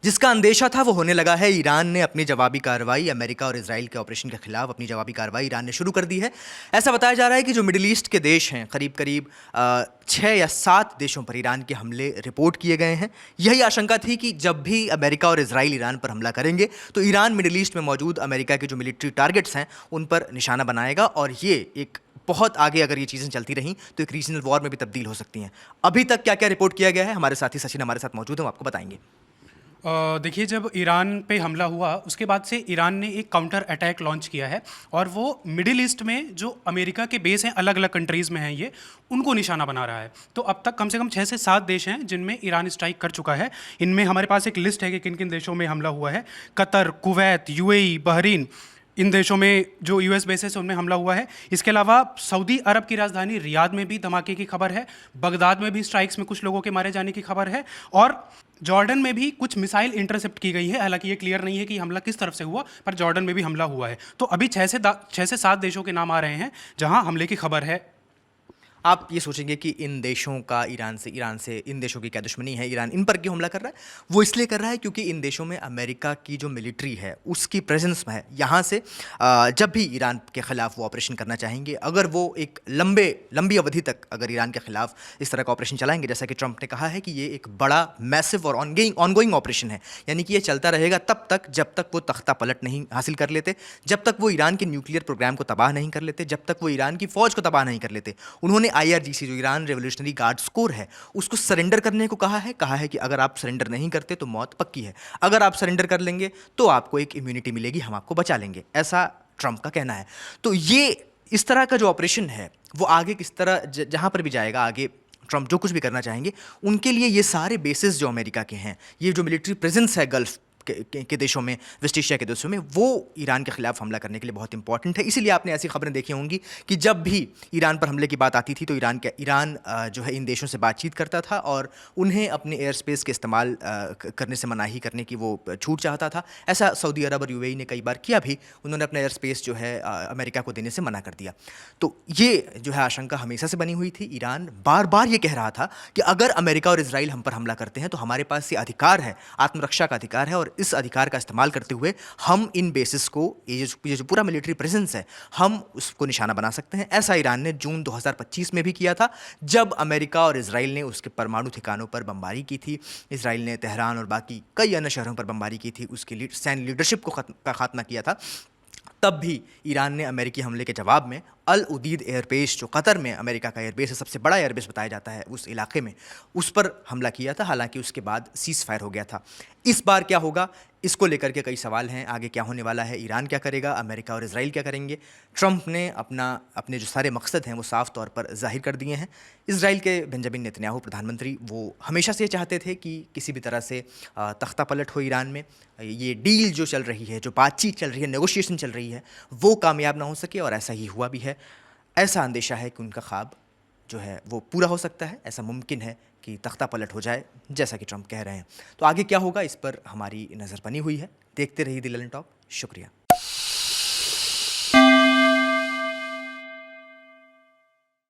जिसका अंदेशा था वो होने लगा है। ईरान ने अपनी जवाबी कार्रवाई अमेरिका और इजराइल के ऑपरेशन के खिलाफ अपनी जवाबी कार्रवाई ईरान ने शुरू कर दी है। ऐसा बताया जा रहा है कि जो मिडिल ईस्ट के देश हैं, करीब करीब 6 या 7 देशों पर ईरान के हमले रिपोर्ट किए गए हैं। यही आशंका थी कि जब भी अमेरिका और इजराइल ईरान पर हमला करेंगे तो ईरान मिडिल ईस्ट में मौजूद अमेरिका के जो मिलिट्री टारगेट्स हैं उन पर निशाना बनाएगा और ये एक बहुत आगे अगर ये चीज़ें चलती रहीं तो एक रीजनल वॉर में भी तब्दील हो सकती हैं। अभी तक क्या क्या रिपोर्ट किया गया है, हमारे साथी सचिन हमारे साथ मौजूद हैं, वो आपको बताएंगे। देखिए, जब ईरान पे हमला हुआ उसके बाद से ईरान ने एक काउंटर अटैक लॉन्च किया है और वो मिडिल ईस्ट में जो अमेरिका के बेस हैं, अलग अलग कंट्रीज़ में हैं, ये उनको निशाना बना रहा है। तो अब तक कम से कम 6 से 7 देश हैं जिनमें ईरान स्ट्राइक कर चुका है। इनमें हमारे पास एक लिस्ट है कि किन किन देशों में हमला हुआ है। कतर, कुवैत, यूएई, बहरीन, इन देशों में जो यूएस बेसेस है उनमें हमला हुआ है। इसके अलावा सऊदी अरब की राजधानी रियाद में भी धमाके की खबर है। बगदाद में भी स्ट्राइक्स में कुछ लोगों के मारे जाने की खबर है और जॉर्डन में भी कुछ मिसाइल इंटरसेप्ट की गई है। हालांकि ये क्लियर नहीं है कि हमला किस तरफ से हुआ, पर जॉर्डन में भी हमला हुआ है। तो अभी 6 से 7 देशों के नाम आ रहे हैं जहां हमले की खबर है। आप ये सोचेंगे कि इन देशों का ईरान से इन देशों की क्या दुश्मनी है, ईरान इन पर क्यों हमला कर रहा है? वो इसलिए कर रहा है क्योंकि इन देशों में अमेरिका की जो मिलिट्री है उसकी प्रेजेंस है। यहाँ से जब भी ईरान के ख़िलाफ़ वो ऑपरेशन करना चाहेंगे, अगर वो एक लंबी अवधि तक अगर ईरान के ख़िलाफ़ इस तरह का ऑपरेशन चलाएंगे, जैसा कि ट्रंप ने कहा है कि ये एक बड़ा मैसिव और ऑनगोइंग ऑपरेशन है, यानी कि ये चलता रहेगा तब तक जब तक वो तख्ता पलट नहीं हासिल कर लेते, जब तक वो ईरान के न्यूक्लियर प्रोग्राम को तबाह नहीं कर लेते, जब तक वो ईरान की फ़ौज को तबाह नहीं कर लेते। उन्होंने IRGC जो ईरान रेवोल्यूशनरी गार्ड्स कोर है उसको सरेंडर करने को कहा है कि अगर आप सरेंडर नहीं करते तो मौत पक्की है, अगर आप सरेंडर कर लेंगे तो आपको एक इम्यूनिटी मिलेगी, हम आपको बचा लेंगे, ऐसा ट्रंप का कहना है। तो ये इस तरह का जो ऑपरेशन है वो आगे किस तरह जहां पर भी जाएगा, आगे ट्रंप जो कुछ भी करना चाहेंगे उनके लिए ये सारे बेसिस जो अमेरिका के हैं, ये जो मिलिट्री प्रेजेंस है गल्फ के देशों में, वेस्ट एशिया के देशों में, वो ईरान के खिलाफ हमला करने के लिए बहुत इंपॉर्टेंट है। इसीलिए आपने ऐसी खबरें देखी होंगी कि जब भी ईरान पर हमले की बात आती थी तो ईरान जो है इन देशों से बातचीत करता था और उन्हें अपने एयर स्पेस के इस्तेमाल करने से मनाही करने की वो छूट चाहता था। ऐसा सऊदी अरब और UAE ने कई बार किया भी, उन्होंने अपना एयर स्पेस जो है अमेरिका को देने से मना कर दिया। तो ये जो है आशंका हमेशा से बनी हुई थी। ईरान बार बार ये कह रहा था कि अगर अमेरिका और इजराइल हम पर हमला करते हैं तो हमारे पास ये अधिकार है, आत्मरक्षा का अधिकार है, और इस अधिकार का इस्तेमाल करते हुए हम इन बेसिस को, ये जो पूरा मिलिट्री प्रेजेंस है, हम उसको निशाना बना सकते हैं। ऐसा ईरान ने जून 2025 में भी किया था, जब अमेरिका और इजराइल ने उसके परमाणु ठिकानों पर बमबारी की थी। इजराइल ने तेहरान और बाकी कई अन्य शहरों पर बमबारी की थी, उसकी सैन्य लीडरशिप को खात्मा किया था। तब भी ईरान ने अमेरिकी हमले के जवाब में अल उदीद एयरबेस, जो कतर में अमेरिका का एयरबेस है, सबसे बड़ा एयरबेस बताया जाता है उस इलाके में, उस पर हमला किया था। हालांकि उसके बाद सीज फायर हो गया था। इस बार क्या होगा, इसको लेकर के कई सवाल हैं। आगे क्या होने वाला है, ईरान क्या करेगा, अमेरिका और इजराइल क्या करेंगे? ट्रंप ने अपने जो सारे मकसद हैं वो साफ तौर पर जाहिर कर दिए हैं। इजराइल के बेंजामिन नेतन्याहू प्रधानमंत्री, वो हमेशा से ये चाहते थे कि किसी भी तरह से तख्ता पलट हो ईरान में, ये डील जो चल रही है, जो बातचीत चल रही है, नेगोशिएशन चल रही है, वो कामयाब ना हो सके, और ऐसा ही हुआ भी है। ऐसा अंदेशा है कि उनका ख्वाब जो है वो पूरा हो सकता है, ऐसा मुमकिन है कि तख्ता पलट हो जाए, जैसा कि ट्रंप कह रहे हैं। तो आगे क्या होगा इस पर हमारी नज़र बनी हुई है। देखते रहिए दी ललन टॉप। शुक्रिया।